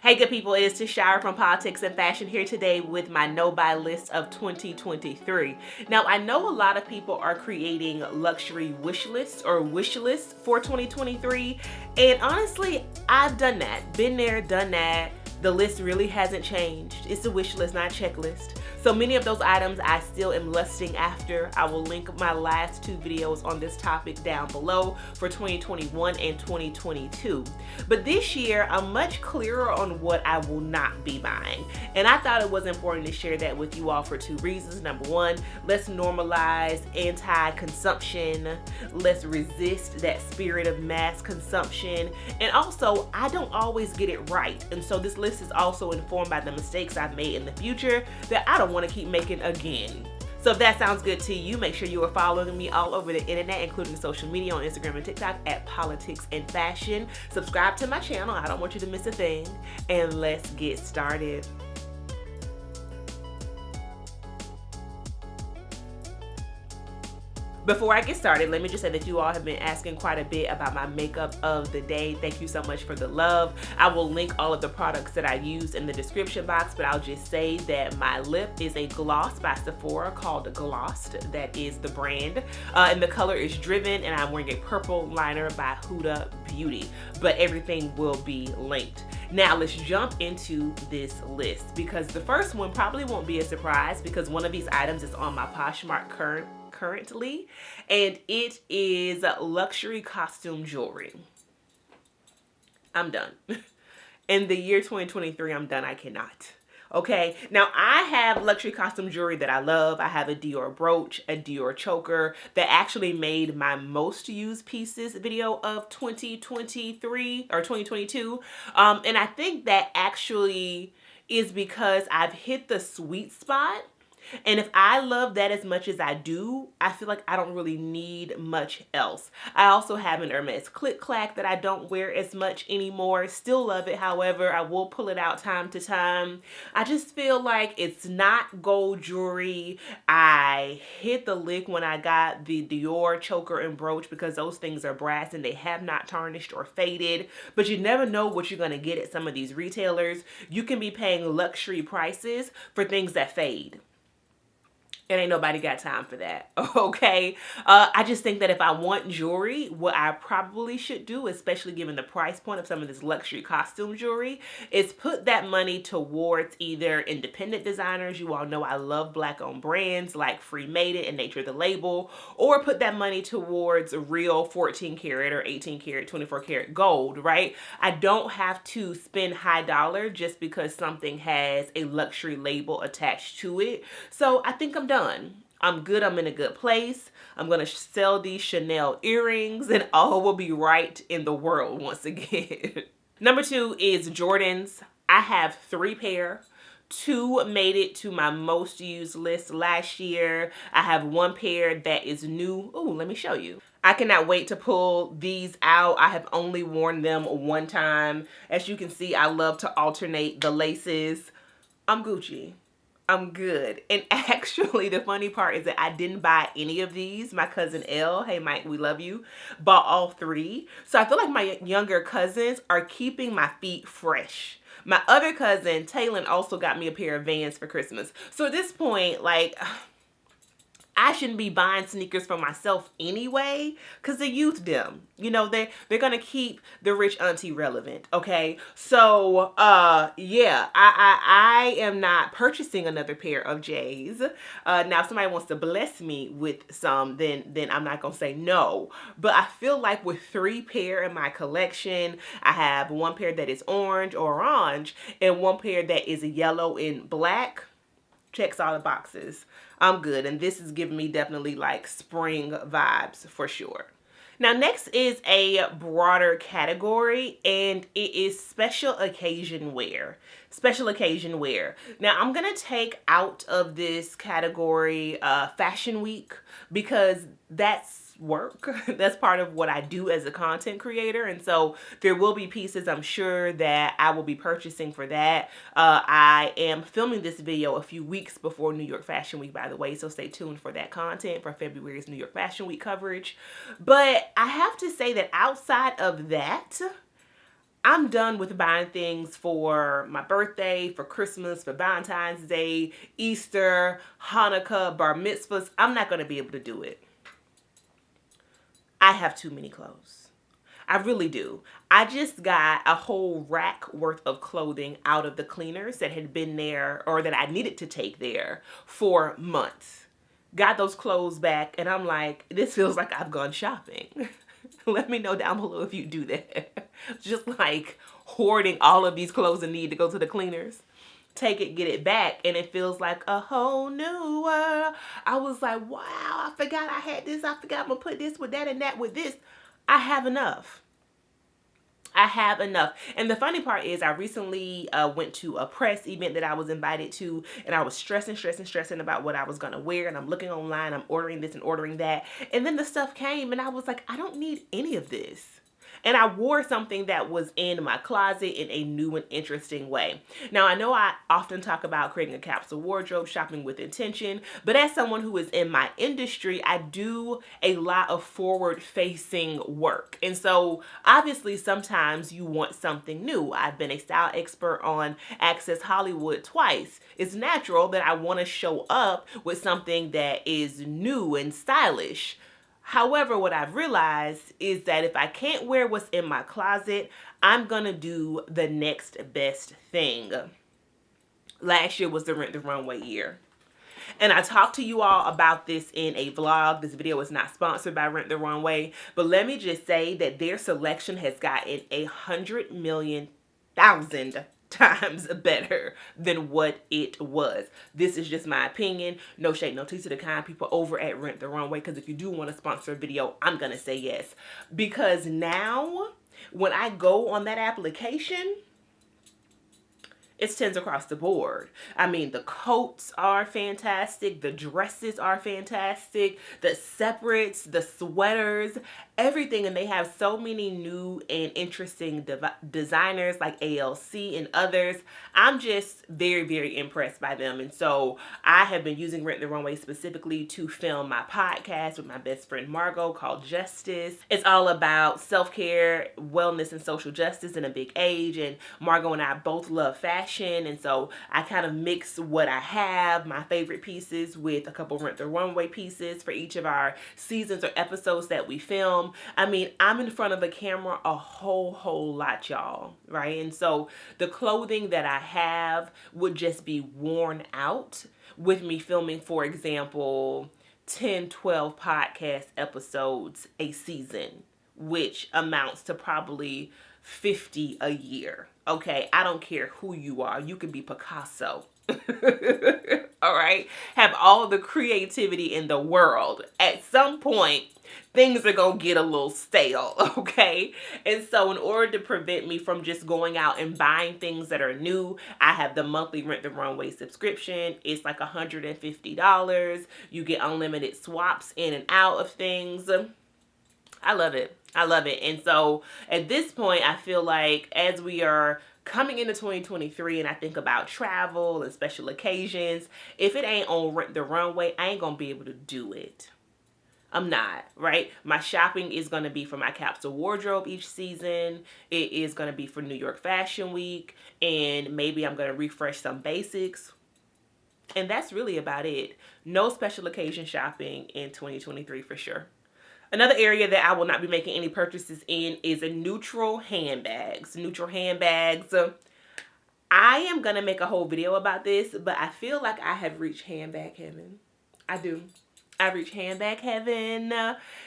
Hey good people, it is Tashara from Politics and Fashion here today with my no-buy list of 2023. Now I know a lot of people are creating luxury wish lists or wish lists for 2023, and honestly I've done that, been there, done that. The list really hasn't changed. It's a wish list, not a checklist. So many of those items I still am lusting after. I will link my last two videos on this topic down below for 2021 and 2022. But this year, I'm much clearer on what I will not be buying. And I thought it was important to share that with you all for two reasons. Number one, let's normalize anti-consumption. Let's resist that spirit of mass consumption. And also, I don't always get it right. And so this list is also informed by the mistakes I've made in the future that I don't want to keep making again. So if that sounds good to you, make sure you are following me all over the internet, including social media on Instagram and TikTok at Politics and Fashion. Subscribe to my channel. I don't want you to miss a thing. And let's get started. Before I get started, let me just say that you all have been asking quite a bit about my makeup of the day. Thank you so much for the love. I will link all of the products that I use in the description box, but I'll just say that my lip is a gloss by Sephora called Glossed. That is the brand. And the color is Driven, and I'm wearing a purple liner by Huda Beauty, but everything will be linked. Now let's jump into this list because the first one probably won't be a surprise because one of these items is on my Poshmark currently, and it is luxury costume jewelry. I'm done. In the year 2023, I'm done. I cannot. Okay, now I have luxury costume jewelry that I love. I have a Dior brooch, a Dior choker that actually made my most used pieces video of 2023 or 2022. And I think that actually is because I've hit the sweet spot. And if I love that as much as I do, I feel like I don't really need much else. I also have an Hermes Click Clack that I don't wear as much anymore. Still love it, however, I will pull it out time to time. I just feel like it's not gold jewelry. I hit the lick when I got the Dior choker and brooch because those things are brass and they have not tarnished or faded. But you never know what you're going to get at some of these retailers. You can be paying luxury prices for things that fade. And ain't nobody got time for that, okay? I just think that if I want jewelry, what I probably should do, especially given the price point of some of this luxury costume jewelry, is put that money towards either independent designers. You all know I love Black-owned brands like Free Made It and Nature the Label, or put that money towards real 14 karat or 18 karat, 24 karat gold, right? I don't have to spend high dollar just because something has a luxury label attached to it. So I think I'm done. I'm good. I'm in a good place. I'm going to sell these Chanel earrings and all will be right in the world once again. Number two is Jordans. I have 3 pair. 2 made it to my most used list last year. I have 1 pair that is new. Oh, let me show you. I cannot wait to pull these out. I have only worn them one time. As you can see, I love to alternate the laces. I'm Gucci. I'm good. And actually the funny part is that I didn't buy any of these. My cousin L, hey Mike, we love you, bought all 3. So I feel like my younger cousins are keeping my feet fresh. My other cousin, Taylor, also got me a pair of Vans for Christmas. So at this point, like, I shouldn't be buying sneakers for myself anyway, because the youth them. You know, they're going to keep the rich auntie relevant, okay? So, yeah, I am not purchasing another pair of J's. Now, if somebody wants to bless me with some, then I'm not going to say no. But I feel like with 3 pair in my collection, I have 1 pair that is orange, and 1 pair that is yellow and black. Checks all the boxes. I'm good. And this is giving me definitely like spring vibes for sure. Now next is a broader category, and it is special occasion wear. Special occasion wear. Now I'm going to take out of this category Fashion Week because that's work. That's part of what I do as a content creator, and so there will be pieces I'm sure that I will be purchasing for that. I am filming this video a few weeks before New York Fashion Week, by the way, so stay tuned for that content for February's New York Fashion Week coverage. But I have to say that outside of that, I'm done with buying things for my birthday, for Christmas, for Valentine's Day, Easter, Hanukkah, bar mitzvahs. I'm not going to be able to do it. I have too many clothes. I really do. I just got a whole rack worth of clothing out of the cleaners that had been there, or that I needed to take there, for months. Got those clothes back, and I'm like, this feels like I've gone shopping. Let me know down below if you do that. Just like hoarding all of these clothes and need to go to the cleaners. Take it, get it back, and it feels like a whole new world. I was like, wow, I forgot I had this. I forgot I'm going to put this with that and that with this. I have enough. I have enough. And the funny part is I recently went to a press event that I was invited to, and I was stressing about what I was going to wear, and I'm looking online, I'm ordering this and ordering that. And then the stuff came and I was like, I don't need any of this. And I wore something that was in my closet in a new and interesting way. Now, I know I often talk about creating a capsule wardrobe, shopping with intention, but as someone who is in my industry, I do a lot of forward-facing work. And so, obviously, sometimes you want something new. I've been a style expert on Access Hollywood twice. It's natural that I want to show up with something that is new and stylish. However, what I've realized is that if I can't wear what's in my closet, I'm going to do the next best thing. Last year was the Rent the Runway year. And I talked to you all about this in a vlog. This video is not sponsored by Rent the Runway. But let me just say that their selection has gotten 100,000,000 times better than what it was. This is just my opinion. No shade, no tea to the kind people over at Rent the Runway, because if you do want to sponsor a video, I'm gonna say yes. Because now, when I go on that application, it's 10s across the board. I mean, the coats are fantastic. The dresses are fantastic. The separates, the sweaters, everything. And they have so many new and interesting designers like ALC and others. I'm just very, very impressed by them. And so I have been using Rent the Runway specifically to film my podcast with my best friend Margot called Justice. It's all about self-care, wellness, and social justice in a big age. And Margot and I both love fashion. And so I kind of mix what I have, my favorite pieces, with a couple Rent the Runway pieces for each of our seasons or episodes that we film. I mean, I'm in front of a camera a whole lot, y'all, right? And so the clothing that I have would just be worn out with me filming, for example, 10, 12 podcast episodes a season, which amounts to probably 50 a year. Okay, I don't care who you are. You can be Picasso. All right? Have all the creativity in the world. At some point, things are going to get a little stale, okay? And so in order to prevent me from just going out and buying things that are new, I have the monthly Rent the Runway subscription. It's like $150. You get unlimited swaps in and out of things. I love it. I love it. And so at this point, I feel like as we are coming into 2023 and I think about travel and special occasions, if it ain't on Rent the Runway, I ain't going to be able to do it. I'm not, right? My shopping is going to be for my capsule wardrobe each season. It is going to be for New York Fashion Week. And maybe I'm going to refresh some basics. And that's really about it. No special occasion shopping in 2023 for sure. Another area that I will not be making any purchases in is a neutral handbags. Neutral handbags. I am going to make a whole video about this, but I feel like I have reached handbag heaven. I do. I've reached handbag heaven.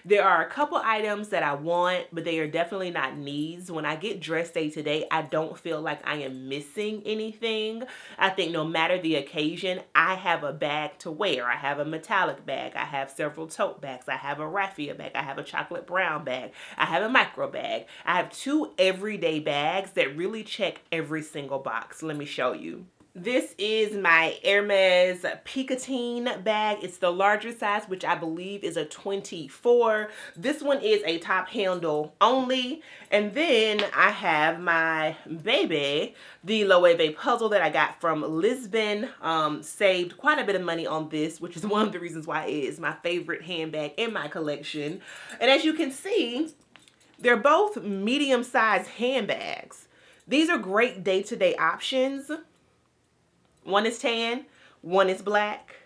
There are a couple items that I want, but they are definitely not needs. When I get dressed day to day, I don't feel like I am missing anything. I think no matter the occasion, I have a bag to wear. I have a metallic bag. I have several tote bags. I have a raffia bag. I have a chocolate brown bag. I have a micro bag. I have 2 everyday bags that really check every single box. Let me show you. This is my Hermes Picotin bag. It's the larger size, which I believe is a 24. This one is a top handle only. And then I have my baby, the Loewe puzzle that I got from Lisbon. Saved quite a bit of money on this, which is one of the reasons why it is my favorite handbag in my collection. And as you can see, They're both medium-sized handbags. These are great day-to-day options. One is tan, one is black.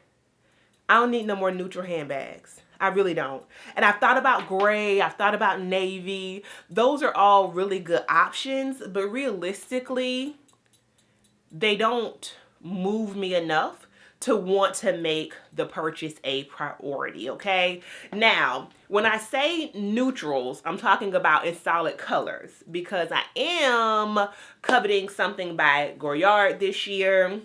I don't need no more neutral handbags. I really don't. And I've thought about gray, I've thought about navy. Those are all really good options, but realistically, they don't move me enough to want to make the purchase a priority, okay? Now, when I say neutrals, I'm talking about in solid colors because I am coveting something by Goyard this year.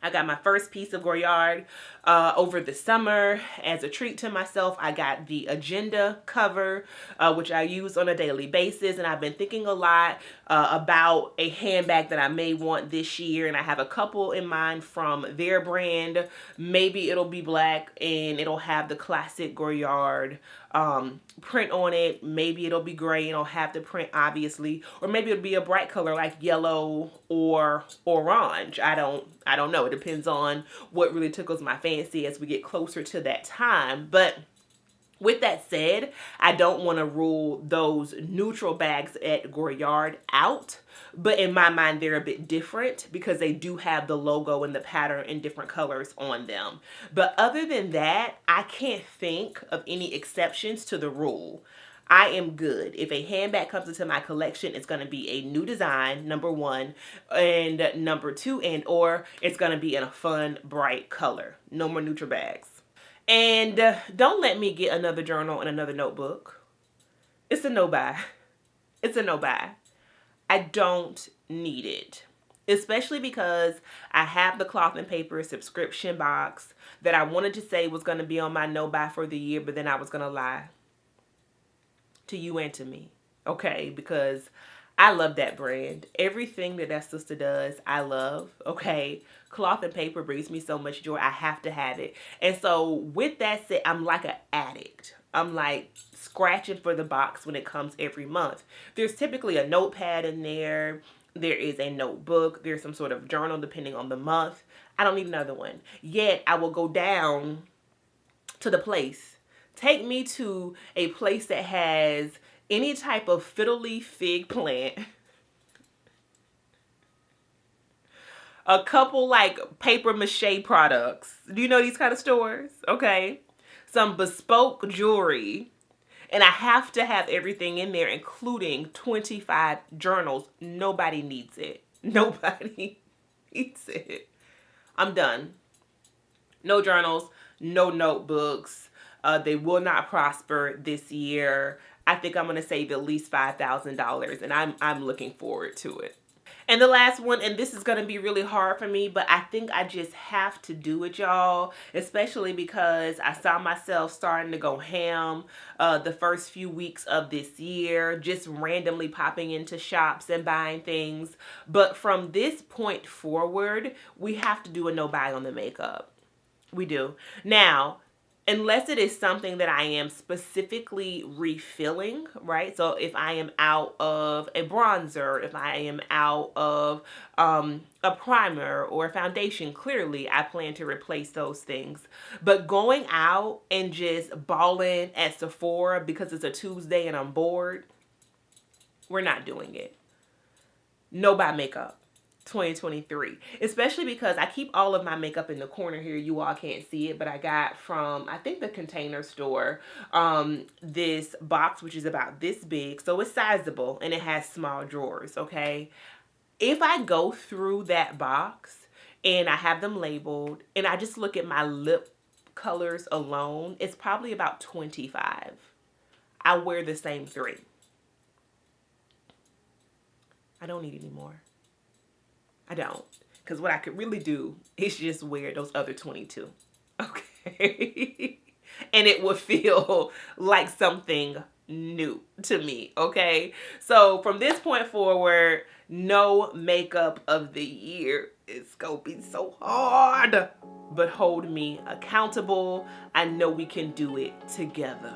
I got my first piece of Goyard over the summer. As a treat to myself, I got the Agenda cover, which I use on a daily basis. And I've been thinking a lot about a handbag that I may want this year. And I have a couple in mind from their brand. Maybe it'll be black and it'll have the classic Goyard print on it. Maybe it'll be gray and it'll have the print, obviously. Or maybe it'll be a bright color like yellow or orange. I don't know. It depends on what really tickles my fancy as we get closer to that time. But with that said, I don't want to rule those neutral bags at Goyard out. But in my mind, they're a bit different because they do have the logo and the pattern in different colors on them. But other than that, I can't think of any exceptions to the rule. I am good. If a handbag comes into my collection, it's going to be a new design, number one, and number two, or it's going to be in a fun, bright color. No more neutral bags. And don't let me get another journal and another notebook. It's a no-buy. It's a no-buy. I don't need it. Especially because I have the cloth and paper subscription box that I wanted to say was going to be on my no-buy for the year, but then I was going to lie to you and to me, okay? Because I love that brand. Everything that sister does, I love, okay? Cloth and paper brings me so much joy. I have to have it. And so with that said, I'm like an addict. I'm like scratching for the box when it comes every month. There's typically a notepad in there. There is a notebook. There's some sort of journal depending on the month. I don't need another one. Yet I will go down to the place. Take me to a place that has any type of fiddle leaf fig plant, a couple like paper mache products. Do you know these kind of stores? Okay. Some bespoke jewelry. And I have to have everything in there, including 25 journals. Nobody needs it. Nobody needs it. I'm done. No journals, no notebooks. They will not prosper this year. I think I'm going to save at least $5,000, and I'm looking forward to it. And the last one, and this is going to be really hard for me, but I think I just have to do it, y'all, especially because I saw myself starting to go ham the first few weeks of this year, just randomly popping into shops and buying things. But from this point forward, we have to do a no buy on the makeup. We do. Now, unless it is something that I am specifically refilling, right? So if I am out of a bronzer, if I am out of a primer or a foundation, clearly I plan to replace those things. But going out and just balling at Sephora because it's a Tuesday and I'm bored, we're not doing it. No buy makeup. 2023, especially because I keep all of my makeup in the corner here. You all can't see it, but I got from, I think, the Container Store, this box, which is about this big. So it's sizable and it has small drawers, okay? If I go through that box and I have them labeled and I just look at my lip colors alone, it's probably about 25. I wear the same 3. I don't need any more. I don't. Because what I could really do is just wear those other 22. Okay? And it would feel like something new to me. Okay? So from this point forward, no makeup of the year. It's going to be so hard. But hold me accountable. I know we can do it together.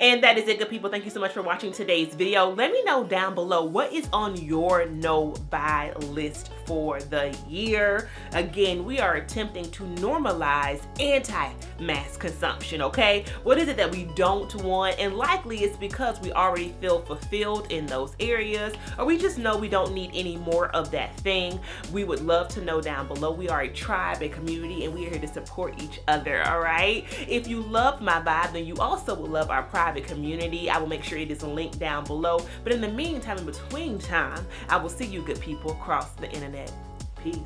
And that is it, good people. Thank you so much for watching today's video. Let me know down below what is on your no buy list for for the year. Again, we are attempting to normalize anti-mask consumption, okay? What is it that we don't want? And likely it's because we already feel fulfilled in those areas, or we just know we don't need any more of that thing. We would love to know down below. We are a tribe, a community, and we are here to support each other, all right? If you love my vibe, then you also will love our private community. I will make sure it is linked down below. But in the meantime, in between time, I will see you good people across the internet. Peace.